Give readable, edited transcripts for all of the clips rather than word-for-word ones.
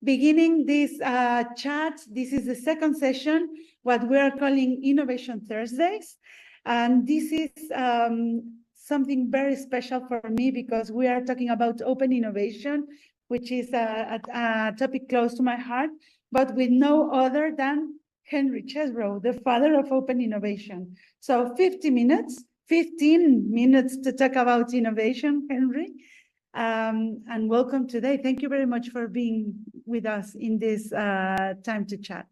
beginning this chat. This is the second session, what we are calling Innovation Thursdays. And this is something very special for me because we are talking about open innovation, which is a topic close to my heart, but with no other than Henry Chesbrough, the father of open innovation. So 15 minutes to talk about innovation, Henry. And welcome today. Thank you very much for being with us in this time to chat.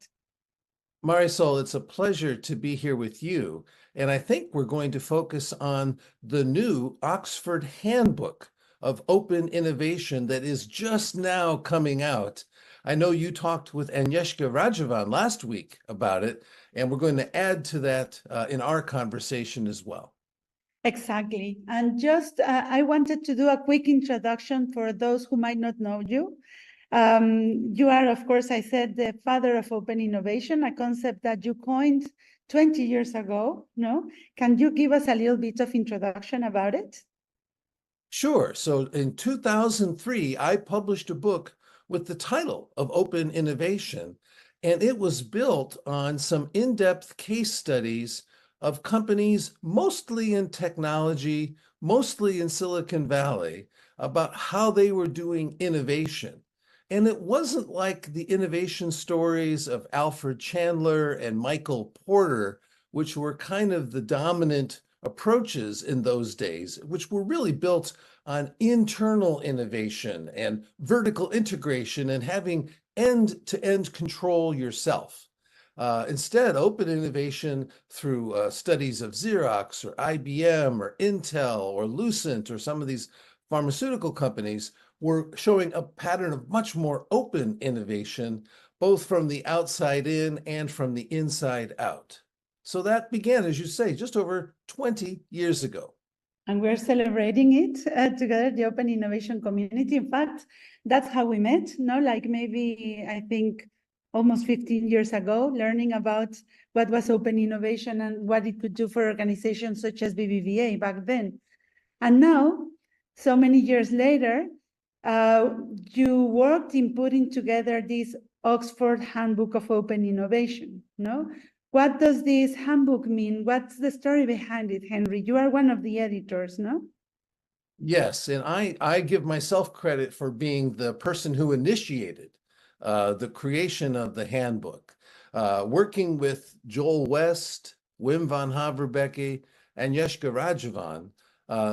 Marisol, it's a pleasure to be here with you. And I think we're going to focus on the new Oxford Handbook of Open Innovation that is just now coming out. I know you talked with Agnieszka Rajovan last week about it, and we're going to add to that in our conversation as well. Exactly. And just I wanted to do a quick introduction for those who might not know you. You are, of course, I said, the father of open innovation, a concept that you coined 20 years ago, no? Can you give us a little bit of introduction about it? Sure. So in 2003, I published a book with the title of Open Innovation, and it was built on some in-depth case studies of companies, mostly in technology, mostly in Silicon Valley, about how they were doing innovation. And it wasn't like the innovation stories of Alfred Chandler and Michael Porter, which were kind of the dominant approaches in those days, which were really built on internal innovation and vertical integration and having end-to-end control yourself. Instead, open innovation through studies of Xerox or IBM or Intel or Lucent or some of these pharmaceutical companies were showing a pattern of much more open innovation, both from the outside in and from the inside out. So that began, as you say, just over 20 years ago. And we're celebrating it together, the open innovation community. In fact, that's how we met, no? Like maybe, I think, almost 15 years ago, learning about what was open innovation and what it could do for organizations such as BBVA back then. And now, so many years later, you worked in putting together this Oxford Handbook of Open Innovation, no? What does this handbook mean? What's the story behind it, Henry? You are one of the editors, no? Yes, and I give myself credit for being the person who initiated the creation of the handbook. Working with Joel West, Wim van Haverbeke, and Agnieszka Rajovan,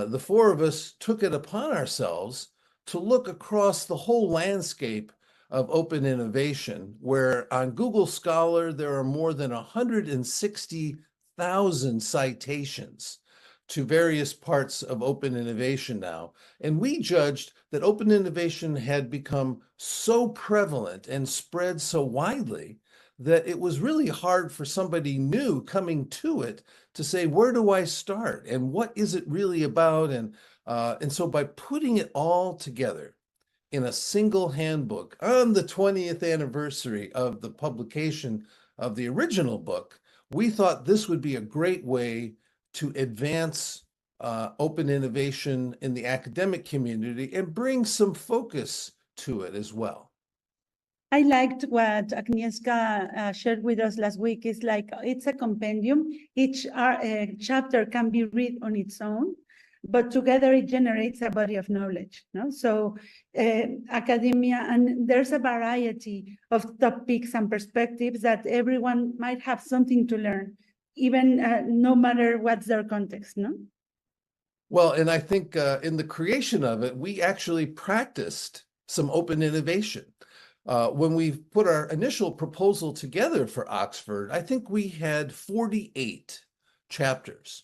the four of us took it upon ourselves to look across the whole landscape of open innovation, where on Google Scholar, there are more than 160,000 citations to various parts of open innovation now. And we judged that open innovation had become so prevalent and spread so widely that it was really hard for somebody new coming to it to say, where do I start? And what is it really about? And so by putting it all together in a single handbook on the 20th anniversary of the publication of the original book, we thought this would be a great way to advance open innovation in the academic community and bring some focus to it as well. I liked what Agnieszka shared with us last week. It's like, it's a compendium. Each chapter can be read on its own, but together it generates a body of knowledge. No? So academia, and there's a variety of topics and perspectives that everyone might have something to learn, even no matter what's their context, no? Well, and I think in the creation of it, we actually practiced some open innovation. When we put our initial proposal together for Oxford, I think we had 48 chapters,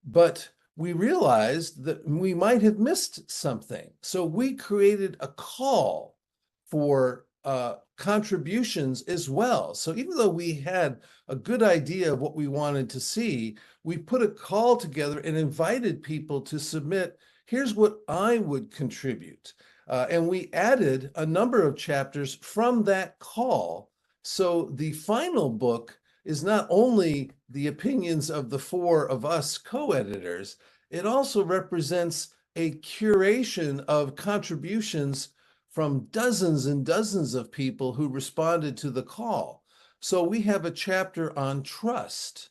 but we realized that we might have missed something. So we created a call for contributions as well. So even though we had a good idea of what we wanted to see, we put a call together and invited people to submit, here's what I would contribute. And we added a number of chapters from that call. So the final book is not only the opinions of the four of us co-editors, it also represents a curation of contributions from dozens and dozens of people who responded to the call. So we have a chapter on trust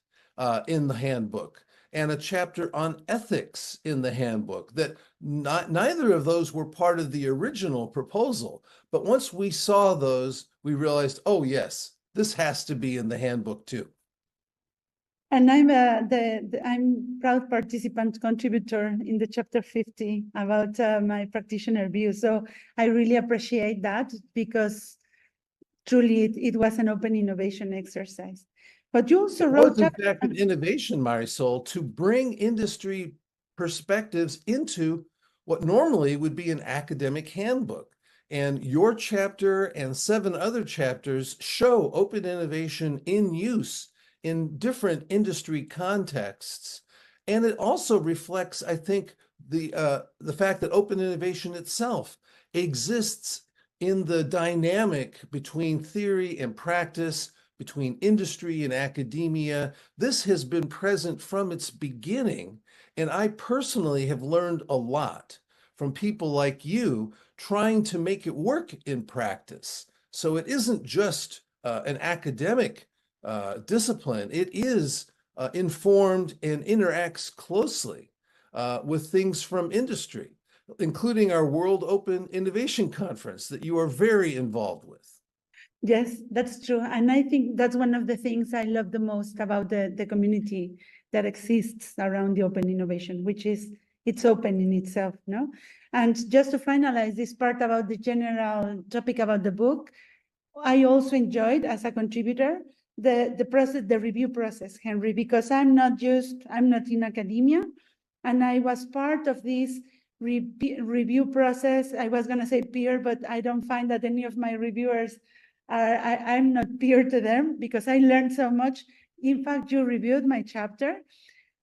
in the handbook, and a chapter on ethics in the handbook that neither of those were part of the original proposal. But once we saw those, we realized, oh yes, this has to be in the handbook too. And I'm proud participant contributor in the chapter 50 about my practitioner view. So I really appreciate that, because truly it was an open innovation exercise. But you also It wrote was, in fact, an innovation, Marisol, to bring industry perspectives into what normally would be an academic handbook. And your chapter and 7 other chapters show open innovation in use in different industry contexts. And it also reflects, I think, the fact that open innovation itself exists in the dynamic between theory and practice, between industry and academia. This has been present from its beginning, and I personally have learned a lot from people like you trying to make it work in practice. So it isn't just an academic discipline. It is informed and interacts closely with things from industry, including our World Open Innovation Conference that you are very involved with. Yes, that's true. And I think that's one of the things I love the most about the community that exists around the open innovation, which is it's open in itself, no? And just to finalize this part about the general topic about the book, I also enjoyed as a contributor the process, the review process, Henry, because I'm not in academia, and I was part of this review process. I was gonna say peer, but I don't find that any of my reviewers I'm not peer to them, because I learned so much. In fact, you reviewed my chapter,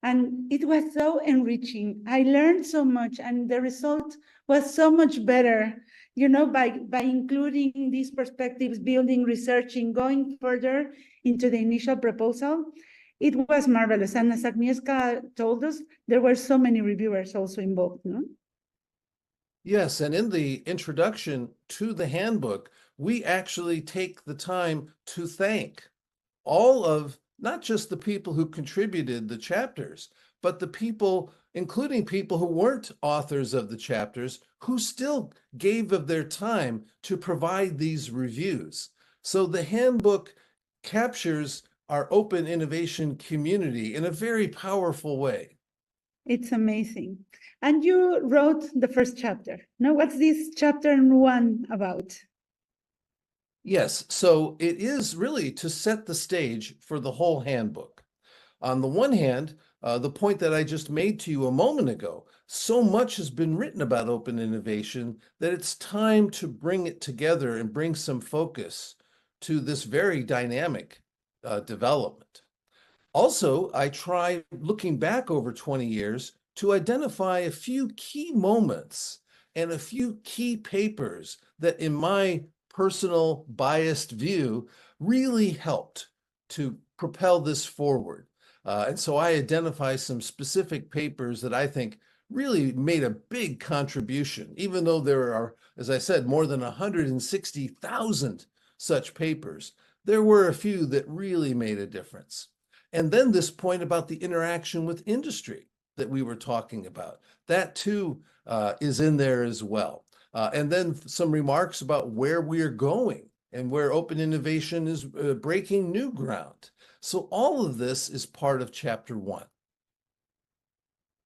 and it was so enriching. I learned so much, and the result was so much better, you know, by including these perspectives, building, researching, going further into the initial proposal. It was marvelous. And as Agnieszka told us, there were so many reviewers also involved, no? Yes, and in the introduction to the handbook, we actually take the time to thank all of not just the people who contributed the chapters, but the people, including people who weren't authors of the chapters, who still gave of their time to provide these reviews. So the handbook captures our open innovation community in a very powerful way. It's amazing. And you wrote the first chapter. Now, what's this chapter 1 about? Yes, so it is really to set the stage for the whole handbook. On the one hand, the point that I just made to you a moment ago, so much has been written about open innovation that it's time to bring it together and bring some focus to this very dynamic development. Also, I try, looking back over 20 years, to identify a few key moments and a few key papers that, in my personal biased view, really helped to propel this forward. And so I identify some specific papers that I think really made a big contribution, even though there are, as I said, more than 160,000 such papers. There were a few that really made a difference. And then this point about the interaction with industry that we were talking about, that too is in there as well. And then some remarks about where we are going and where open innovation is breaking new ground. So all of this is part of chapter 1.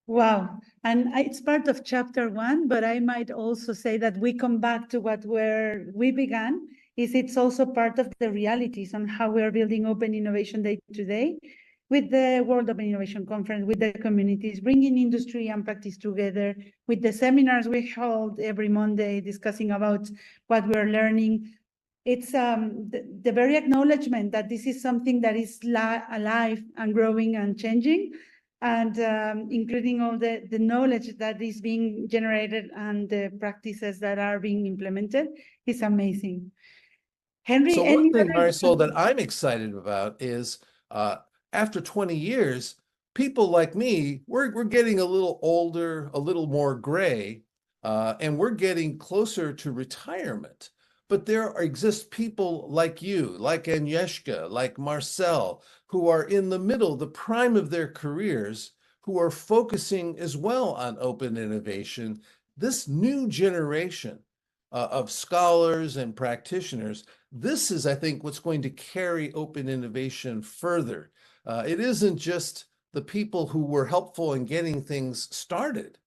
Wow. And it's part of chapter 1, but I might also say that we come back to where we began, is it's also part of the realities on how we are building open innovation day to day with the World Open Innovation Conference, with the communities, bringing industry and practice together, with the seminars we hold every Monday, discussing about what we're learning. It's the very acknowledgement that this is something that is alive and growing and changing, and including all the knowledge that is being generated and the practices that are being implemented is amazing. Henry, so one thing, Marisol, that I'm excited about is after 20 years, people like me, we're getting a little older, a little more gray, and we're getting closer to retirement. But there exist people like you, like Agnieszka, like Marcel, who are in the middle, the prime of their careers, who are focusing as well on open innovation. This new generation of scholars and practitioners, this is, I think, what's going to carry open innovation further. It isn't just the people who were helpful in getting things started,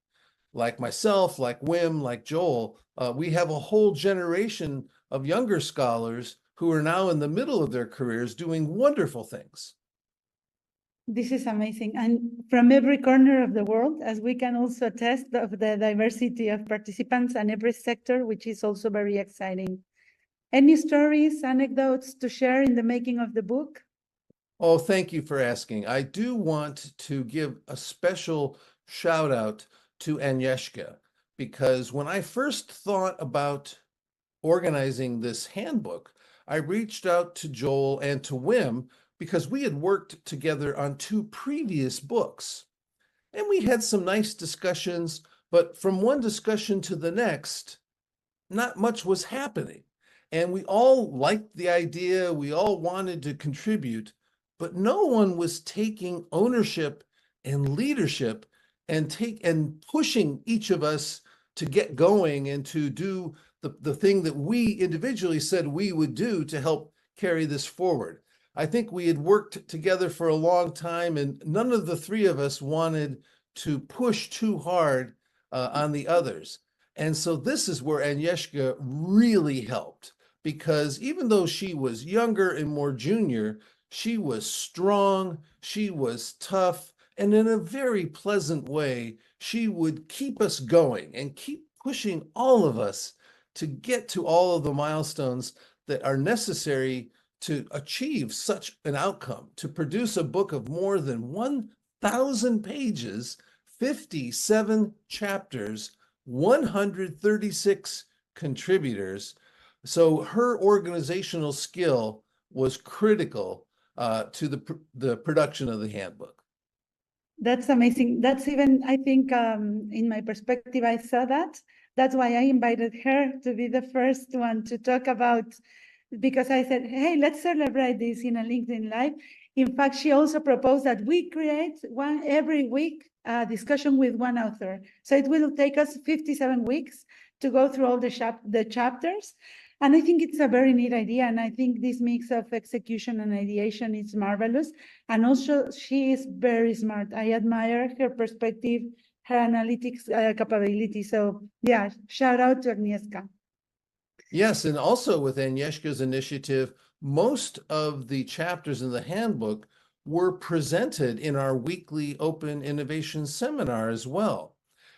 like myself, like Wim, like Joel. We have a whole generation of younger scholars who are now in the middle of their careers doing wonderful things. This is amazing. And from every corner of the world, as we can also attest of the diversity of participants and every sector, which is also very exciting. Any stories, anecdotes to share in the making of the book? Oh, thank you for asking. I do want to give a special shout out to Agnieszka, because when I first thought about organizing this handbook, I reached out to Joel and to Wim because we had worked together on two previous books. And we had some nice discussions, but from one discussion to the next, not much was happening. And we all liked the idea, we all wanted to contribute, but no one was taking ownership and leadership and pushing each of us to get going and to do the thing that we individually said we would do to help carry this forward. I think we had worked together for a long time, and none of the three of us wanted to push too hard on the others. And so this is where Agnieszka really helped, because even though she was younger and more junior, she was strong, she was tough, and in a very pleasant way, she would keep us going and keep pushing all of us to get to all of the milestones that are necessary to achieve such an outcome, to produce a book of more than 1,000 pages, 57 chapters, 136 contributors. So her organizational skill was critical to the production of the handbook. That's amazing. That's even, I think, in my perspective, I saw that. That's why I invited her to be the first one to talk about, because I said, hey, let's celebrate this in a LinkedIn Live. In fact, she also proposed that we create one every week discussion with one author. So it will take us 57 weeks to go through all the chapters. And I think it's a very neat idea. And I think this mix of execution and ideation is marvelous. And also, she is very smart. I admire her perspective, her analytics capability. So yeah, shout out to Agnieszka. Yes, and also with Agnieszka's initiative, most of the chapters in the handbook were presented in our weekly Open Innovation Seminar as well.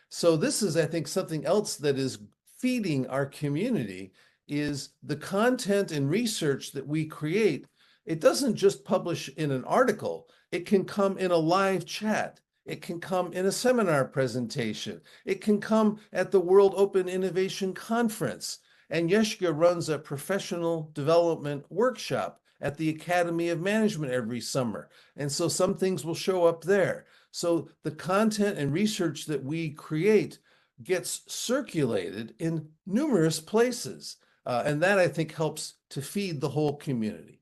So this is, I think, something else that is feeding our community, is the content and research that we create. It doesn't just publish in an article, it can come in a live chat. It can come in a seminar presentation. It can come at the World Open Innovation Conference. Agnieszka runs a professional development workshop at the Academy of Management every summer. And so some things will show up there. So the content and research that we create gets circulated in numerous places. And that, I think, helps to feed the whole community.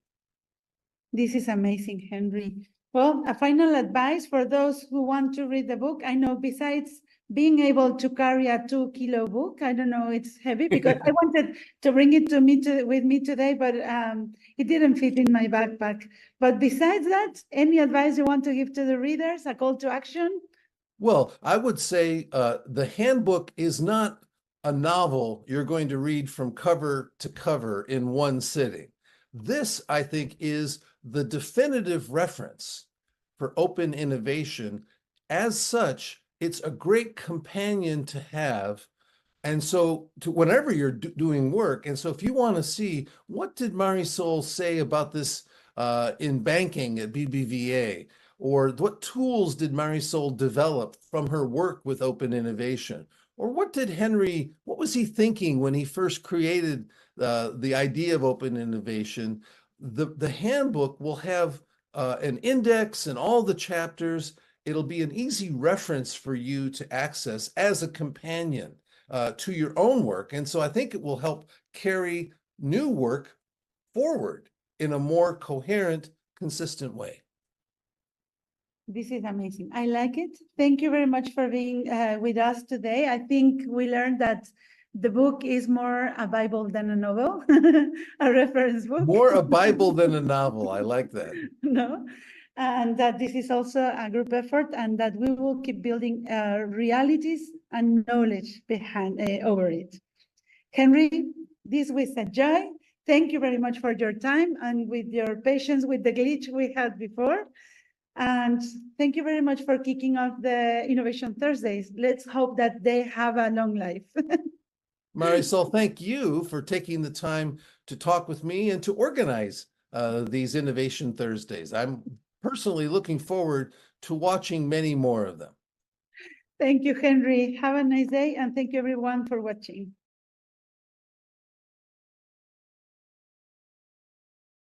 This is amazing, Henry. Well, a final advice for those who want to read the book. I know besides being able to carry a 2-kilo book, I don't know, it's heavy because I wanted to bring it with me today, but it didn't fit in my backpack. But besides that, any advice you want to give to the readers, a call to action? Well, I would say the handbook is not a novel you're going to read from cover to cover in one sitting. This, I think, is the definitive reference for open innovation. As such, it's a great companion to have. And so whenever you're doing work, and so if you want to see, what did Marisol say about this in banking at BBVA? Or what tools did Marisol develop from her work with open innovation? Or what was he thinking when he first created the idea of open innovation? The handbook will have an index and all the chapters. It'll be an easy reference for you to access as a companion. to your own work. And so I think it will help carry new work forward in a more coherent, consistent way. This is amazing. I like it. Thank you very much for being with us today. I think we learned that the book is more a Bible than a novel, a reference book. More a Bible than a novel. I like that. No, and that this is also a group effort, and that we will keep building realities and knowledge behind over it. Henry, this was a joy. Thank you very much for your time and with your patience with the glitch we had before. And thank you very much for kicking off the Innovation Thursdays. Let's hope that they have a long life. Marisol, thank you for taking the time to talk with me and to organize these Innovation Thursdays. I'm personally looking forward to watching many more of them. Thank you, Henry. Have a nice day, and thank you everyone for watching.